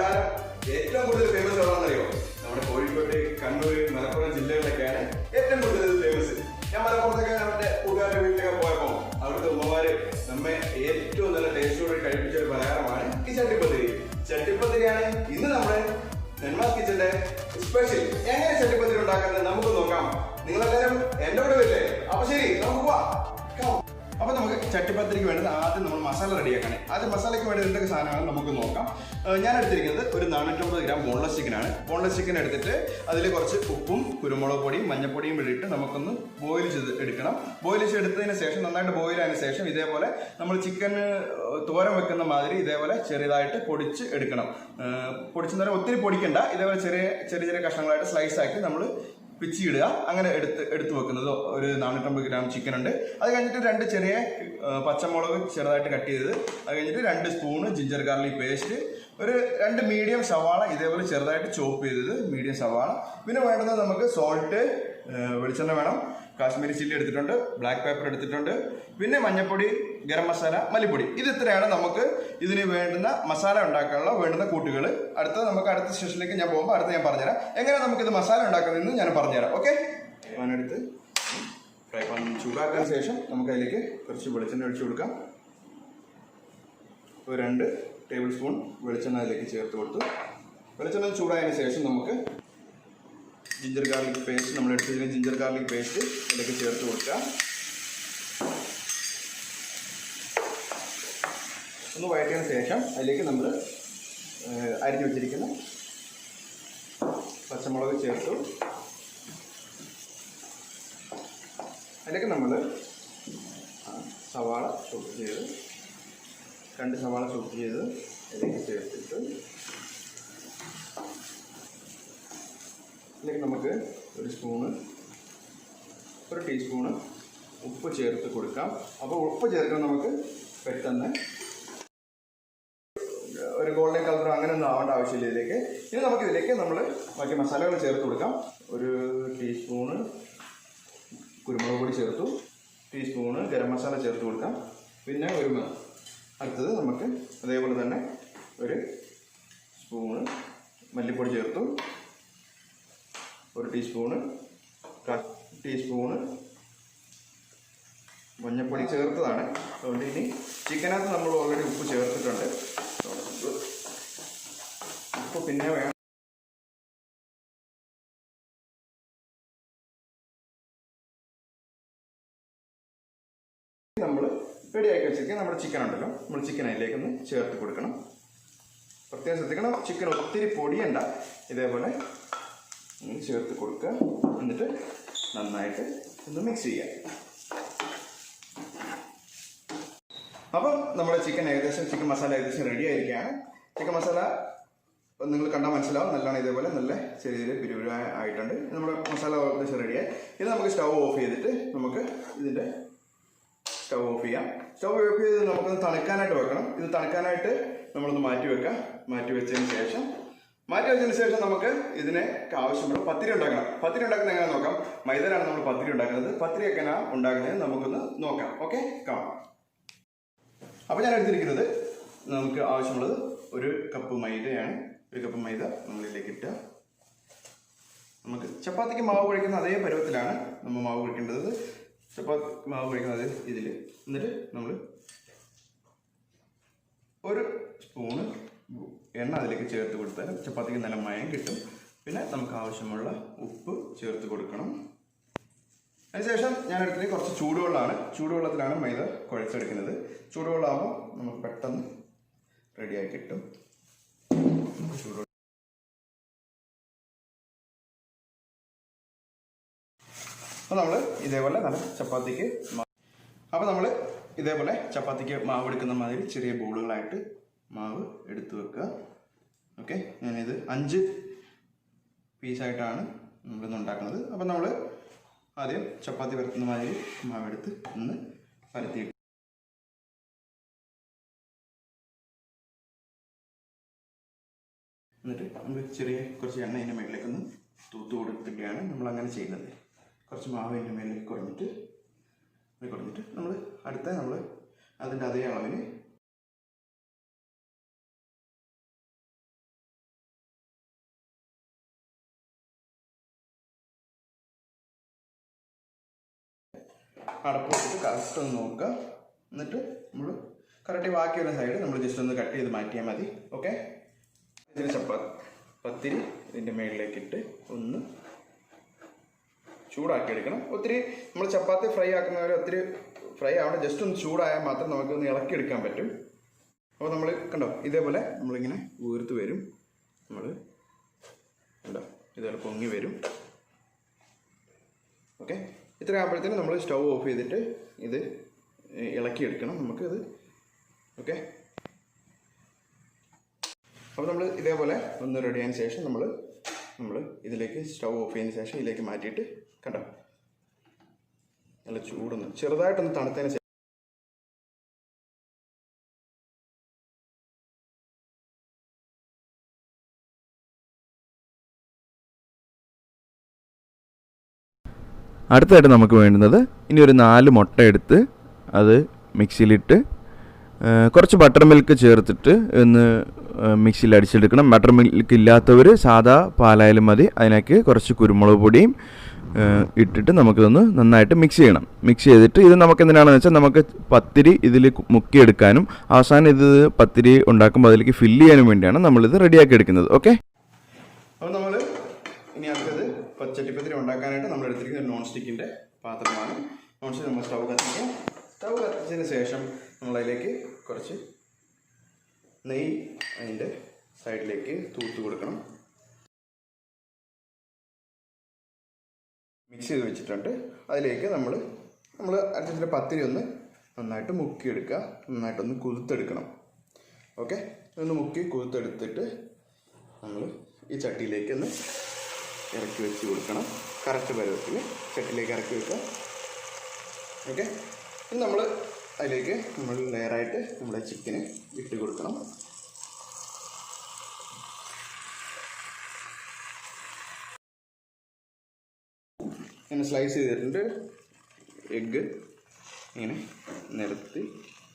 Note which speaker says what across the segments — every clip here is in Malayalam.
Speaker 1: പലഹാരം ഏറ്റവും കൂടുതൽ ഫേമസ് എവിടെയാണെന്നറിയോ? നമ്മുടെ കോഴിക്കോട്, കണ്ണൂർ, മലപ്പുറം ജില്ലകളിലൊക്കെയാണ് ഏറ്റവും കൂടുതൽ ഫേമസ്. ഞാൻ മലപ്പുറത്തൊക്കെ നമ്മുടെ കൂട്ടുകാരുടെ വീട്ടിലൊക്കെ പോയപ്പോൾ അവിടുത്തെ ഉമ്മമാര് നമ്മെ ഏറ്റവും നല്ല ടേസ്റ്റോടെ കഴിപ്പിച്ച ഒരു പലഹാരമാണ് ഈ ചട്ടിപ്പത്തിരി. ചട്ടിപ്പത്തിരിയാണ് ഇന്ന് നമ്മുടെ നെന്മാസ് കിച്ചന്റെ സ്പെഷ്യൽ. എങ്ങനെ ചട്ടിപ്പത്തിരി ഉണ്ടാക്കുന്നത് നമുക്ക് നോക്കാം. നിങ്ങളെല്ലാവരും എന്റെ കൂടെ വരില്ലേ? അപ്പൊ ശരി, നമുക്ക് പോവാം. അപ്പൊ നമുക്ക് ചട്ടിപ്പത്തിരിക്ക് വേണ്ടത് ആദ്യം നമ്മൾ മസാല റെഡിയാക്കണം. ആദ്യം മസാലയ്ക്ക് വേണ്ടത് എന്തൊക്കെ സാധനങ്ങൾ നമുക്ക് നോക്കാം. ഞാൻ എടുത്തിരിക്കുന്നത് ഒരു 450 ഗ്രാം ബോൺലെസ് ചിക്കനാണ്. ബോൺലെസ് ചിക്കൻ എടുത്തിട്ട് അതിൽ കുറച്ച് ഉപ്പും കുരുമുളക് പൊടിയും മഞ്ഞപ്പൊടിയും ഇട്ടിട്ട് നമുക്കൊന്ന് ബോയിൽ ചെയ്ത് എടുക്കണം. ബോയിൽ ചെയ്തെടുത്തതിന് ശേഷം നന്നായിട്ട് ബോയിൽ ആയതിനു ശേഷം ഇതേപോലെ നമ്മൾ ചിക്കൻ തോരൻ വെക്കുന്ന മാതിരി ഇതേപോലെ ചെറിയതായിട്ട് പൊടിച്ച് എടുക്കണം. പൊടിച്ചെന്ന് പറഞ്ഞാൽ ഒത്തിരി പൊടിക്കണ്ട. ഇതേപോലെ ചെറിയ ചെറിയ കഷ്ണങ്ങളായിട്ട് സ്ലൈസ് ആക്കി നമ്മൾ പിച്ചിടുക. അങ്ങനെ എടുത്ത് വെക്കുന്നത് ഒരു 450 ഗ്രാം ചിക്കൻ ഉണ്ട്. അത് കഴിഞ്ഞിട്ട് 2 ചെറിയ പച്ചമുളക് ചെറുതായിട്ട് കട്ട് ചെയ്തത്, അത് കഴിഞ്ഞിട്ട് 2 സ്പൂണ് ജിഞ്ചർ ഗാർലിക് പേസ്റ്റ്, ഒരു 2 മീഡിയം സവാള ഇതേപോലെ ചെറുതായിട്ട് ചോപ്പ് ചെയ്തത് മീഡിയം സവാള. പിന്നെ വേണ്ടത് നമുക്ക് സോൾട്ട്, വെളിച്ചെണ്ണ വേണം, കാശ്മീരി ചില്ലി എടുത്തിട്ടുണ്ട്, ബ്ലാക്ക് പേപ്പർ എടുത്തിട്ടുണ്ട്, പിന്നെ മഞ്ഞൾപ്പൊടി, ഗരം മസാല, മല്ലിപ്പൊടി. ഇത് ഇത്രയാണ് നമുക്ക് ഇതിന് വേണ്ടുന്ന മസാല ഉണ്ടാക്കാനുള്ള വേണ്ടുന്ന കൂട്ടുകൾ. അടുത്ത സ്റ്റേഷനിലേക്ക് ഞാൻ പോകുമ്പോൾ ഞാൻ പറഞ്ഞുതരാം എങ്ങനെ നമുക്കിത് മസാല ഉണ്ടാക്കുന്നതെന്ന് ഞാൻ പറഞ്ഞുതരാം. ഓക്കെ, ഞാനെടുത്ത് ഫ്രൈ പാൻ ചൂടാക്കിയതിന് ശേഷം നമുക്ക് അതിലേക്ക് കുറച്ച് വെളിച്ചെണ്ണ ഒഴിച്ചു കൊടുക്കാം. ഒരു 2 ടേബിൾ സ്പൂൺ വെളിച്ചെണ്ണ അതിലേക്ക് ചേർത്ത് കൊടുത്തു. വെളിച്ചെണ്ണ ചൂടായതിനു ശേഷം നമുക്ക് ജിഞ്ചർ ഗാർലിക് പേസ്റ്റ്, നമ്മൾ എടുത്തതിന് ജിഞ്ചർ ഗാർലിക് പേസ്റ്റ് അതിലേക്ക് ചേർത്ത് കൊടുക്കുക. ഒന്ന് വഴറ്റിയതിന് ശേഷം അതിലേക്ക് നമ്മൾ അരിഞ്ഞു വെച്ചിരിക്കുന്ന പച്ചമുളക് ചേർത്തു. അതിലേക്ക് നമ്മൾ സവാള ചോപ്പ് ചെയ്ത് 2 സവാള ചോപ്പ് ചെയ്ത് അതിലേക്ക് ചേർത്തിട്ട് അതിലേക്ക് നമുക്ക് ഒരു ടീസ്പൂണ് ഉപ്പ് ചേർത്ത് കൊടുക്കാം. അപ്പോൾ ഉപ്പ് ചേർക്കുമ്പോൾ നമുക്ക് പെട്ടെന്ന് ഒരു ഗോൾഡൻ കളർ അങ്ങനെയൊന്നും ആവേണ്ട ആവശ്യമില്ല ഇതിലേക്ക്. ഇനി നമുക്കിതിലേക്ക് നമ്മൾ ബാക്കി മസാലകൾ ചേർത്ത് കൊടുക്കാം. ഒരു ടീസ്പൂണ് കുരുമുളക് പൊടി ചേർത്തു, ടീസ്പൂണ് ഗരം മസാല ചേർത്ത് കൊടുക്കാം. പിന്നെ അടുത്തത് നമുക്ക് അതേപോലെ തന്നെ ഒരു സ്പൂണ് മല്ലിപ്പൊടി ചേർത്തു, ഒരു ടീസ്പൂണ് മഞ്ഞൾപ്പൊടി ചേർത്തതാണ്. അതുകൊണ്ട് ഇനി ചിക്കനകത്ത് നമ്മൾ ഓൾറെഡി ഉപ്പ് ചേർത്തിട്ടുണ്ട്. ഉപ്പ് പിന്നെ വേണം. നമ്മൾ റെഡിയാക്കി വെച്ചിരിക്കുക നമ്മുടെ ചിക്കൻ ഉണ്ടല്ലോ, നമ്മൾ ചിക്കൻ അതിലേക്കൊന്ന് ചേർത്ത് കൊടുക്കണം. പ്രത്യേകം ശ്രദ്ധിക്കണം, ചിക്കൻ ഒത്തിരി പൊടിയണ്ട. ഇതേപോലെ ചേർത്ത് കൊടുക്കുക. എന്നിട്ട് നന്നായിട്ട് ഒന്ന് മിക്സ് ചെയ്യുക. അപ്പം നമ്മുടെ ചിക്കൻ മസാല ഏകദേശം റെഡി ആയിരിക്കുകയാണ്. ചിക്കൻ മസാല നിങ്ങൾ കണ്ടാൽ മനസ്സിലാവും, നല്ലോണം ഇതേപോലെ നല്ല ചെറിയ പിരിവ് ആയിട്ടുണ്ട്. നമ്മുടെ മസാല ഏകദേശം റെഡിയായി. ഇത് നമുക്ക് സ്റ്റൗ ഓഫ് ചെയ്തിട്ട് നമുക്ക് ഇതിൻ്റെ സ്റ്റൗ ഓഫ് ചെയ്യാം. സ്റ്റൗ ഓഫ് ചെയ്ത് നമുക്കൊന്ന് തണുക്കാനായിട്ട് വെക്കണം. ഇത് തണുക്കാനായിട്ട് നമ്മളൊന്ന് മാറ്റി വെച്ചതിന് ശേഷം നമുക്ക് ഇതിനെ ആവശ്യമുള്ള പത്തിരി ഉണ്ടാക്കണം. പത്തിരി ഉണ്ടാക്കുന്നത് എങ്ങനെയാണെന്ന് നോക്കാം. മൈദയിലാണ് നമ്മൾ പത്തിരി ഉണ്ടാക്കുന്നത്. പത്തിരി എങ്ങനെയാണ് ഉണ്ടാക്കുന്നത് നമുക്കൊന്ന് നോക്കാം. ഓക്കെ, കാണാം. അപ്പോൾ ഞാൻ എടുത്തിരിക്കുന്നത് നമുക്ക് ആവശ്യമുള്ളത് 1 കപ്പ് മൈദയാണ്. 1 കപ്പ് മൈദ നമ്മളിതിലേക്ക് ഇട്ടുക. നമുക്ക് ചപ്പാത്തിക്ക് മാവ് കുഴയ്ക്കുന്ന അതേ പരുവത്തിലാണ് നമ്മൾ മാവ് കുഴക്കേണ്ടത്. ചപ്പാത്തി മാവ് കുഴക്കുന്നത് ഇതിൽ. എന്നിട്ട് നമ്മൾ 1 സ്പൂണ് എണ്ണ അതിലേക്ക് ചേർത്ത് കൊടുത്താൽ ചപ്പാത്തിക്ക് നല്ല മയം കിട്ടും. പിന്നെ നമുക്ക് ആവശ്യമുള്ള ഉപ്പ് ചേർത്ത് കൊടുക്കണം. അതിനുശേഷം ഞാൻ എടുത്തത് കുറച്ച് ചൂടുവെള്ളമാണ്. ചൂടുവെള്ളത്തിലാണ് മൈദ കുഴച്ചെടുക്കുന്നത്. ചൂടുവെള്ളമാകുമ്പോൾ നമുക്ക് പെട്ടെന്ന് റെഡിയായി കിട്ടും. അപ്പോൾ നമ്മൾ ഇതേപോലെ ചപ്പാത്തിക്ക് മാവ് എടുക്കുന്ന മാതിരി ചെറിയ ബോളുകളായിട്ട് മാവ് എടുത്ത് വെക്കുക. ഓക്കെ, ഞാനിത് 5 പീസായിട്ടാണ് നമ്മളിന്ന് ഉണ്ടാക്കുന്നത്. അപ്പം നമ്മൾ ആദ്യം ചപ്പാത്തി പരത്തുന്ന മാതിരി മാവെടുത്ത് ഒന്ന് പരത്തി എന്നിട്ട് നമ്മൾ കുറച്ച് എണ്ണ ഇതിൻ്റെ മേളിലേക്കൊന്ന് തൂത്ത് കൊടുത്തിട്ടാണ് നമ്മൾ അങ്ങനെ ചെയ്യുന്നത്. കുറച്ച് മാവ് ഇതിൻ്റെ മേളിലേക്ക് കുറഞ്ഞിട്ട് നമ്മൾ അതിൻ്റെ അതേ അളവിന് അടപ്പ് വെച്ചിട്ട് കറക്റ്റ് ഒന്ന് നോക്കുക. എന്നിട്ട് നമ്മൾ കറക്റ്റ് ബാക്കിയുള്ള സൈഡ് നമ്മൾ ജസ്റ്റ് ഒന്ന് കട്ട് ചെയ്ത് മാറ്റിയാൽ മതി. ഓക്കെ. ഇതിന് പത്തിരി ഇതിൻ്റെ മേളിലേക്ക് ഇട്ട് ഒന്ന് ചൂടാക്കി എടുക്കണം. ഒത്തിരി നമ്മൾ ചപ്പാത്തി ഫ്രൈ ആക്കുന്ന പോലെ ഒത്തിരി ഫ്രൈ ആവണം. ജസ്റ്റ് ഒന്ന് ചൂടായാൽ മാത്രം നമുക്കൊന്ന് ഇളക്കിയെടുക്കാൻ പറ്റും. അപ്പോൾ നമ്മൾ കണ്ടോ ഇതേപോലെ നമ്മളിങ്ങനെ വീർത്ത് വരും. നമ്മൾ കണ്ടോ ഇതേപോലെ പൊങ്ങി വരും. ഓക്കെ. ഇത്ര ആകുമ്പോഴത്തേനും നമ്മൾ സ്റ്റൗ ഓഫ് ചെയ്തിട്ട് ഇത് ഇളക്കിയെടുക്കണം നമുക്കിത്. ഓക്കെ. അപ്പോൾ നമ്മൾ ഇതേപോലെ ഒന്ന് റെഡി ആയതിനു ശേഷം നമ്മൾ ഇതിലേക്ക് സ്റ്റൗ ഓഫ് ചെയ്തതിന് ശേഷം ഇതിലേക്ക് മാറ്റിയിട്ട് കണ്ടോ നല്ല ചൂടൊന്ന് ചെറുതായിട്ടൊന്ന് തണുത്തതിന് ശേഷം
Speaker 2: അടുത്തായിട്ട് നമുക്ക് വേണ്ടുന്നത് ഇനി ഒരു 4 മുട്ട എടുത്ത് അത് മിക്സിയിലിട്ട് കുറച്ച് ബട്ടർ മിൽക്ക് ചേർത്തിട്ട് ഒന്ന് മിക്സിയിൽ അടിച്ചെടുക്കണം. ബട്ടർ മിൽക്ക് ഇല്ലാത്തവർ സാധാ പാലായാലും മതി. അതിനേക്ക് കുറച്ച് കുരുമുളക് പൊടിയും ഇട്ടിട്ട് നമുക്കിതൊന്ന് നന്നായിട്ട് മിക്സ് ചെയ്യണം. മിക്സ് ചെയ്തിട്ട് ഇത് നമുക്ക് എന്തിനാണെന്ന് വെച്ചാൽ നമുക്ക് പത്തിരി ഇതിൽ മുക്കിയെടുക്കാനും അവസാനം ഇത് പത്തിരി ഉണ്ടാക്കുമ്പോൾ അതിലേക്ക് ഫില്ല് ചെയ്യാനും വേണ്ടിയാണ് നമ്മളിത് റെഡിയാക്കി എടുക്കുന്നത്. ഓക്കെ.
Speaker 1: അപ്പോൾ നമ്മൾ ഇനി അടുത്തത് ചട്ടിപ്പത്തിരി ഉണ്ടാക്കാനായിട്ട് നമ്മൾ എടുത്തിരിക്കുന്നത് നോൺ സ്റ്റിക്കിൻ്റെ പാത്രമാണ്. നോൺ സ്റ്റിക്ക് നമ്മൾ സ്റ്റൗ കത്തിക്കുക. സ്റ്റൗ കത്തിച്ചതിന് ശേഷം നമ്മളതിലേക്ക് കുറച്ച് നെയ്യ് അതിൻ്റെ സൈഡിലേക്ക് തൂത്ത് കൊടുക്കണം. മിക്സ് ചെയ്ത് വെച്ചിട്ടുണ്ട്. അതിലേക്ക് നമ്മൾ അടുത്തതിൻ്റെ പത്തിരി ഒന്ന് നന്നായിട്ട് മുക്കിയെടുക്കുക. നന്നായിട്ടൊന്ന് കുതിർത്തെടുക്കണം. ഓക്കെ. ഒന്ന് മുക്കി കുതിർത്തെടുത്തിട്ട് നമ്മൾ ഈ ചട്ടിയിലേക്ക് ഒന്ന് ഇറക്കി വെച്ച് കൊടുക്കണം. കറക്റ്റ് പരുവത്തിൽ ചട്ടിയിലേക്ക് ഇറക്കി വെക്കുക. ഓക്കെ. ഇനി നമ്മൾ അതിലേക്ക് നമ്മൾ ലെയറായിട്ട് നമ്മുടെ ചിക്കന് ഇട്ട് കൊടുക്കണം. ഇങ്ങനെ സ്ലൈസ് ചെയ്തിട്ടുണ്ട്. എഗ്ഗ് ഇങ്ങനെ നിരത്തി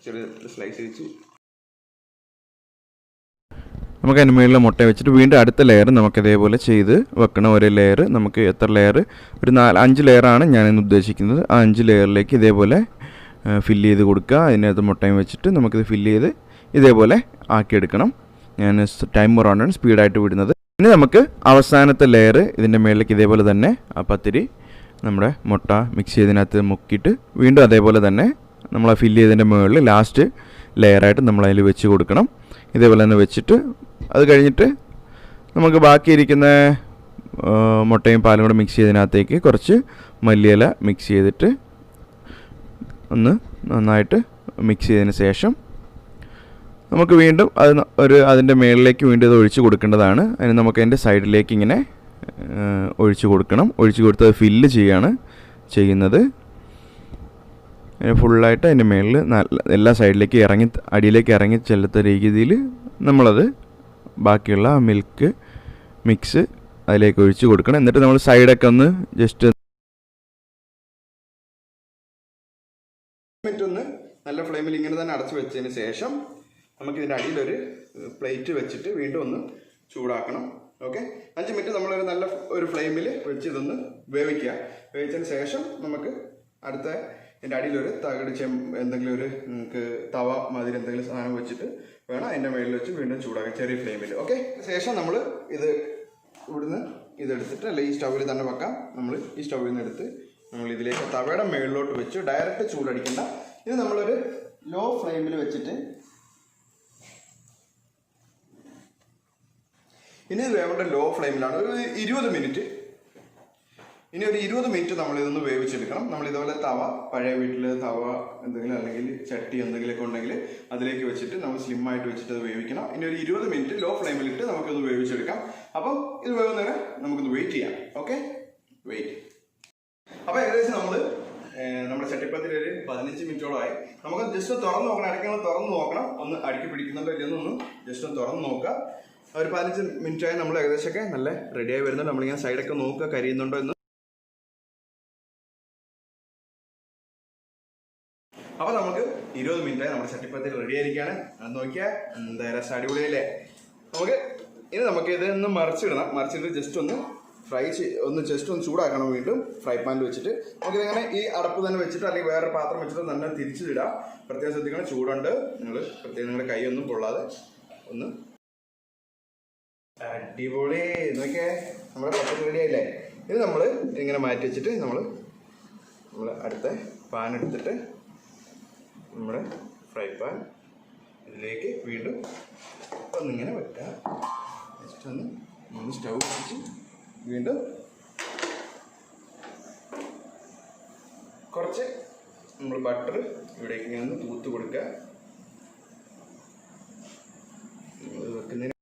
Speaker 1: ചെറിയ സ്ലൈസ് വെച്ച്
Speaker 2: നമുക്ക് അതിന് മുകളിൽ മുട്ട വെച്ചിട്ട് വീണ്ടും അടുത്ത ലെയർ നമുക്ക് ഇതേപോലെ ചെയ്ത് വെക്കണം. ഒരു ലെയർ നമുക്ക് എത്ര ലെയർ, ഒരു 4-5 ലെയറാണ് ഞാനിന്ന് ഉദ്ദേശിക്കുന്നത്. ആ 5 ലെയറിലേക്ക് ഇതേപോലെ ഫില്ല് ചെയ്ത് കൊടുക്കുക. അതിനകത്ത് മുട്ടയും വെച്ചിട്ട് നമുക്കിത് ഫില്ല് ചെയ്ത് ഇതേപോലെ ആക്കിയെടുക്കണം. ഞാൻ ടൈമറാണ് സ്പീഡായിട്ട് വിടുന്നത്. ഇനി നമുക്ക് അവസാനത്തെ ലെയർ ഇതിൻ്റെ മുകളിലേക്ക് ഇതേപോലെ തന്നെ ആ പത്തിരി നമ്മുടെ മുട്ട മിക്സ് ചെയ്തതിനകത്ത് മുക്കിയിട്ട് വീണ്ടും അതേപോലെ തന്നെ നമ്മൾ ആ ഫില്ല് ചെയ്തതിൻ്റെ മുകളിൽ ലാസ്റ്റ് ലെയറായിട്ട് നമ്മളതിൽ വെച്ച് കൊടുക്കണം. ഇതേപോലെ തന്നെ വെച്ചിട്ട് അത് കഴിഞ്ഞിട്ട് നമുക്ക് ബാക്കിയിരിക്കുന്ന മുട്ടയും പാലും കൂടെ മിക്സ് ചെയ്തതിനകത്തേക്ക് കുറച്ച് മല്ലിയില മിക്സ് ചെയ്തിട്ട് ഒന്ന് നന്നായിട്ട് മിക്സ് ചെയ്തതിന് ശേഷം നമുക്ക് വീണ്ടും അതിൻ്റെ മുകളിലേക്ക് വീണ്ടും ഇത് ഒഴിച്ച് കൊടുക്കേണ്ടതാണ്. അതിന് നമുക്ക് അതിൻ്റെ സൈഡിലേക്ക് ഇങ്ങനെ ഒഴിച്ച് കൊടുക്കണം. ഒഴിച്ച് കൊടുത്ത് അത് ഫില്ല് ചെയ്യാണ് ചെയ്യുന്നത്. ഫുള്ളായിട്ട് അതിൻ്റെ മുകളിൽ എല്ലാ സൈഡിലേക്ക് അടിയിലേക്ക് ഇറങ്ങി ചെല്ലത്ത രീതിയിൽ നമ്മളത് ബാക്കിയുള്ള മിൽക്ക് മിക്സ് അതിലേക്ക് ഒഴിച്ച് കൊടുക്കണം. എന്നിട്ട് നമ്മൾ സൈഡൊക്കെ ഒന്ന് ജസ്റ്റ്
Speaker 1: ഒന്ന് നല്ല ഫ്ലെയിമിൽ ഇങ്ങനെ തന്നെ അടച്ചു വെച്ചതിന് ശേഷം നമുക്കിതിൻ്റെ അടിയിലൊരു പ്ലേറ്റ് വെച്ചിട്ട് വീണ്ടും ഒന്ന് ചൂടാക്കണം. ഓക്കെ. 5 മിനിറ്റ് നമ്മളൊരു നല്ല ഒരു ഫ്ലെയിമിൽ വെച്ച് ഇതൊന്ന് വേവിക്കുക. വേവിച്ചതിന് ശേഷം നമുക്ക് അടുത്ത ഇതിൻ്റെ അടിയിലൊരു തകിട് എന്തെങ്കിലും ഒരു നിങ്ങൾക്ക് തവ മാതിരി എന്തെങ്കിലും സാധനം വെച്ചിട്ട് വേണം അതിൻ്റെ മുകളിൽ വെച്ച് വീണ്ടും ചൂടാക്കുക ചെറിയ ഫ്ലെയിമിൽ. ഓക്കെ. ശേഷം നമ്മൾ ഇത് ഇവിടുന്ന് ഇതെടുത്തിട്ട് അല്ലെ ഈ സ്റ്റൗവിൽ തന്നെ വെക്കാം. നമ്മൾ ഈ സ്റ്റൗവിൽ നിന്ന് എടുത്ത് നമ്മൾ ഇതിലേക്ക് തവയുടെ മുകളിലോട്ട് വെച്ച് ഡയറക്റ്റ് ചൂടടിക്കണ്ട. ഇത് നമ്മളൊരു ലോ ഫ്ലെയിമിൽ വെച്ചിട്ട് ഇനി ഇത് വേണ്ട ലോ ഫ്ലെയിമിലാണ്. ഒരു 20 മിനിറ്റ്. ഇനി ഒരു 20 മിനിറ്റ് നമ്മളിതൊന്ന് വേവിച്ചെടുക്കണം. നമ്മളിതുപോലെ തവ പഴയ വീട്ടിൽ തവ എന്തെങ്കിലും അല്ലെങ്കിൽ ചട്ടി എന്തെങ്കിലുമൊക്കെ ഉണ്ടെങ്കിൽ അതിലേക്ക് വെച്ചിട്ട് നമ്മൾ സ്ലിമ്മായിട്ട് വെച്ചിട്ട് അത് വേവിക്കണം. ഇനി ഒരു 20 മിനിറ്റ് ലോ ഫ്ലെയിമിലിട്ട് നമുക്കൊന്ന് വേവിച്ചെടുക്കാം. അപ്പം ഇത് വേവുന്നേരം നമുക്കൊന്ന് വെയിറ്റ് ചെയ്യാം. ഓക്കെ. വെയിറ്റ്. അപ്പോൾ ഏകദേശം നമ്മുടെ ചട്ടിപ്പത്തിരി ഒരു 15 മിനിറ്റോളമായി. നമുക്ക് ജസ്റ്റ് തുറന്ന് നോക്കണം. ഇടയ്ക്ക് തുറന്ന് നോക്കണം. ഒന്ന് അടുക്കി പിടിക്കുന്നുണ്ടോ ഇല്ലെന്നൊന്ന് ജസ്റ്റ് ഒന്ന് തുറന്ന് നോക്കുക. ഒരു 15 മിനിറ്റായി നമ്മൾ ഏകദേശമൊക്കെ നല്ല റെഡിയായി വരുന്നുണ്ട്. നമ്മളിങ്ങനെ സൈഡൊക്കെ നോക്കുക കരിയുന്നുണ്ടോ എന്ന്. അപ്പോൾ നമുക്ക് 20 മിനിറ്റായി നമ്മുടെ ചട്ടിപ്പത്തിരി റെഡി ആയിരിക്കുകയാണ്. അത് നോക്കിയാൽ എന്താ രസം, അടിപൊളിയല്ലേ. നമുക്ക് ഇനി നമുക്ക് ഇതൊന്ന് മറിച്ചിടണം. മറിച്ചിട്ട് ജസ്റ്റ് ഒന്ന് ഒന്ന് ജസ്റ്റ് ഒന്ന് ചൂടാക്കണം. വീണ്ടും ഫ്രൈ പാനിൽ വെച്ചിട്ട് നമുക്കിതിങ്ങനെ ഈ അടപ്പ് തന്നെ വെച്ചിട്ട് അല്ലെങ്കിൽ വേറെ പാത്രം വെച്ചിട്ട് നല്ല തിരിച്ചിടാം. പ്രത്യേകം ശ്രദ്ധിക്കണം, ചൂടുണ്ട്. നിങ്ങൾ പ്രത്യേകം നിങ്ങളുടെ കൈയൊന്നും കൊള്ളാതെ ഒന്ന്. അടിപൊളി. നോക്കിയേ, നമ്മുടെ പച്ചക്കറി റെഡി ആയില്ലേ? ഇത് നമ്മൾ ഇങ്ങനെ മാറ്റി വെച്ചിട്ട് നമ്മൾ അടുത്ത പാൻ എടുത്തിട്ട് നമ്മുടെ ഫ്രൈ പാൻ ഇതിലേക്ക് വീണ്ടും ഒന്നിങ്ങനെ വെക്കാം. ജസ്റ്റ് ഒന്ന് സ്റ്റൗ വെച്ച് വീണ്ടും കുറച്ച് നമ്മൾ ബട്ടർ ഇവിടേക്ക് ഇങ്ങനെ ഒന്ന് തൂത്ത് കൊടുക്കുക. വെക്കുന്നതിന്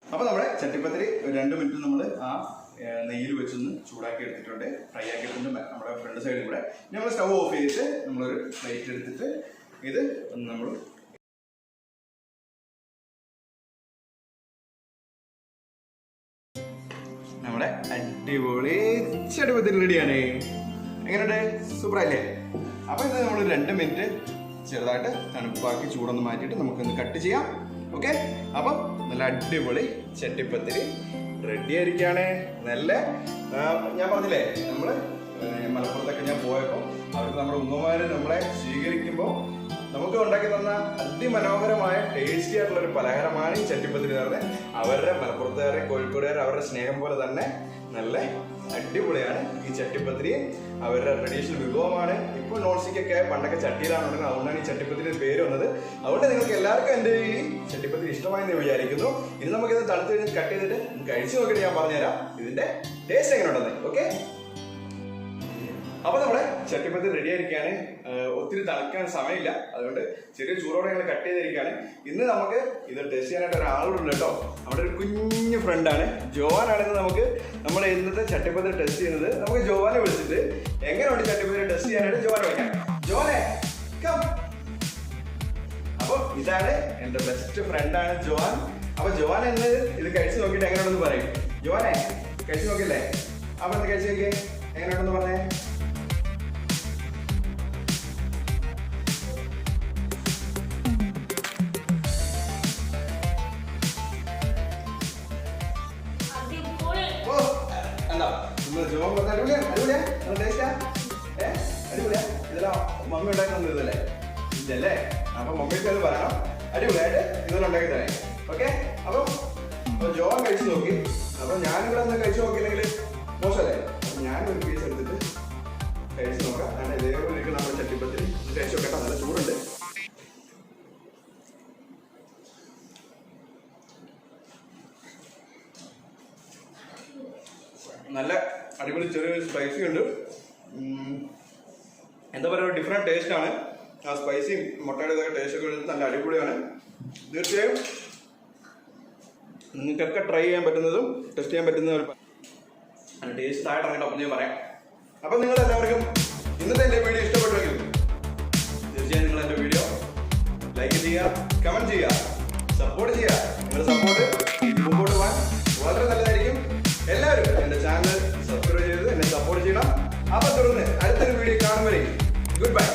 Speaker 1: അപ്പോൾ നമ്മുടെ ചട്ടിപ്പത്തിരി 2 മിനിറ്റ് നമ്മൾ ആ നെയ്യിൽ വെച്ചൊന്ന് ചൂടാക്കി എടുത്തിട്ടുണ്ട്, ഫ്രൈ ആക്കി എടുത്തിട്ടുണ്ട് നമ്മുടെ ഫ്രണ്ട് സൈഡിൽ കൂടെ. നമ്മൾ സ്റ്റൗ ഓഫ് ചെയ്തിട്ട് നമ്മളൊരു പ്ലേറ്റ് എടുത്തിട്ട് ഇത് ഒന്ന് നമ്മൾ നമ്മുടെ അടിപൊളി ചട്ടിപ്പത്തിരി റെഡിയാണ്. എങ്ങനെയുണ്ട്? സൂപ്പറല്ലേ? അപ്പോൾ ഇത് നമ്മൾ 2 മിനിറ്റ് ചെറുതായിട്ട് തണുപ്പാക്കി ചൂടൊന്ന് മാറ്റിയിട്ട് നമുക്കൊന്ന് കട്ട് ചെയ്യാം. ഓക്കെ, അപ്പം നല്ല അടിപൊളി ചട്ടിപ്പത്തിരി റെഡി ആയിരിക്കുകയാണ്. നല്ല ഞാൻ പറഞ്ഞില്ലേ, നമ്മൾ മലപ്പുറത്തൊക്കെ ഞാൻ പോയപ്പോൾ അവർക്ക് നമ്മുടെ ഉമ്മമാർ നമ്മളെ സ്വീകരിക്കുമ്പോൾ നമുക്ക് ഉണ്ടാക്കി തന്ന അതിമനോഹരമായ ടേസ്റ്റി ആയിട്ടുള്ള ഒരു പലഹാരമാണ് ഈ ചട്ടിപ്പത്തിരി എന്ന് പറഞ്ഞത്. അവരുടെ മലപ്പുറത്തുകാരെ കോഴിക്കോടുകാർ അവരുടെ സ്നേഹം പോലെ തന്നെ നല്ല അടിപൊളിയാണ് ഈ ചട്ടിപ്പത്തിരി. അവരുടെ ട്രഡീഷണൽ വിഭവമാണ്. ഇപ്പോൾ നോൺ സ്റ്റിക്കൊക്കെ പണ്ടൊക്കെ ചട്ടിയിലാണുണ്ടെങ്കിൽ അതുകൊണ്ടാണ് ഈ ചട്ടിപ്പത്തിരി പേര് വന്നത്. അതുകൊണ്ട് നിങ്ങൾക്ക് എല്ലാവർക്കും എൻ്റെ ഈ ചട്ടിപ്പത്തിരി ഇഷ്ടമായെന്ന് വിചാരിക്കുന്നു. ഇനി നമുക്കിത് തണുത്ത് കഴിഞ്ഞ് കട്ട് ചെയ്തിട്ട് കഴിച്ചു നോക്കിയിട്ട് ഞാൻ പറഞ്ഞുതരാം ഇതിൻ്റെ ടേസ്റ്റ് എങ്ങനെ ഉണ്ടെന്ന്. ഓക്കെ, അപ്പോൾ നമ്മുടെ ചട്ടിപ്പത്തിരി റെഡി ആയിരിക്കുകയാണ്. ഒത്തിരി തണുക്കാൻ സമയമില്ല, അതുകൊണ്ട് ചെറിയ ചൂടോടെ ഞങ്ങൾ കട്ട് ചെയ്തിരിക്കുകയാണ്. ഇന്ന് നമുക്ക് ഇത് ടെസ്റ്റ് ചെയ്യാനായിട്ട് ഒരാളുണ്ട് കേട്ടോ. നമ്മുടെ ഒരു കുഞ്ഞു ഫ്രണ്ടാണ് ജോവാനാണെന്ന് നമ്മൾ ഇന്നത്തെ ചട്ടിപ്പത്തിരി ടെസ്റ്റ് ചെയ്യുന്നത്. നമുക്ക് ജോവാനെ വിളിച്ചിട്ട് എങ്ങനെയുണ്ട് ചട്ടിപ്പത്തിരി ടെസ്റ്റ് ചെയ്യാനായിട്ട് ജോവാനെ വിളിക്കാം. ജോവാനെ കം. അപ്പോൾ ഇതാണ് എൻ്റെ ബെസ്റ്റ് ഫ്രണ്ടാണ് ജോവാൻ. അപ്പോൾ ജോവാൻ എന്ന് ഇത് കഴിച്ചു നോക്കിയിട്ട് എങ്ങനെയുണ്ടെന്ന് പറയും. ജോവാനെ കഴിച്ചു നോക്കില്ലേ? അപ്പോൾ ഒന്ന് കഴിച്ചു നോക്കിയേ, എങ്ങനെയുണ്ടെന്ന് പറഞ്ഞേ. ഇതെല്ലാം മമ്മി ഉണ്ടാക്കി തന്നതല്ലേ ഇതല്ലേ? അപ്പൊ മമ്മിക്ക് അത് പറയണം, അടിപൊളിയായിട്ട് ഇതെല്ലാം ഉണ്ടാക്കി തരാം. ഓക്കെ, അപ്പം ജോൺ കഴിച്ചു നോക്കി. അപ്പൊ ഞാനിവിടെ ഒന്ന് കഴിച്ചു നോക്കിയില്ലെങ്കിൽ മോശമല്ലേ? അപ്പൊ ഞാനൊരു പീസ് എടുത്തിട്ട് കഴിച്ചു നോക്കാം. കാരണം ഇതേപോലെ ഇരിക്കും നമ്മുടെ ചട്ടിപ്പത്തിരി. കഴിച്ചു നോക്കട്ടെ, നല്ല ചൂടുണ്ട്. നല്ല അടിപൊളി ചെറിയൊരു സ്പൈസി ഉണ്ട്. എന്താ പറയുക, ഡിഫറെൻറ്റ് ടേസ്റ്റാണ്. ആ സ്പൈസി മുട്ടയുടെ ഇതൊക്കെ ടേസ്റ്റൊക്കെ നല്ല അടിപൊളിയാണ്. തീർച്ചയായും നിങ്ങൾക്കൊക്കെ ട്രൈ ചെയ്യാൻ പറ്റുന്നതും ടെസ്റ്റ് ചെയ്യാൻ പറ്റുന്നതും ടേസ്റ്റ് ആയിട്ടാണ് കേട്ടോ. അപ്പം ഞാൻ പറയാം. അപ്പം നിങ്ങൾ എല്ലാവർക്കും ഇന്നത്തെ എൻ്റെ വീഡിയോ ഇഷ്ടപ്പെട്ടുവെങ്കിൽ തീർച്ചയായും നിങ്ങൾ എൻ്റെ വീഡിയോ ലൈക്ക് ചെയ്യുക, കമൻറ്റ് ചെയ്യുക, സപ്പോർട്ട് ചെയ്യുക. നിങ്ങളുടെ സപ്പോർട്ട് മുമ്പോട്ട് പോകാൻ വളരെ നല്ലതായിരിക്കും. എല്ലാവരും എൻ്റെ ചാനൽ സബ്സ്ക്രൈബ് ചെയ്ത് എന്നെ സപ്പോർട്ട് ചെയ്യണം. അപ്പം തുടർന്ന് അടുത്തൊരു വീഡിയോ കാണും വരെ ഗുഡ് ബൈ.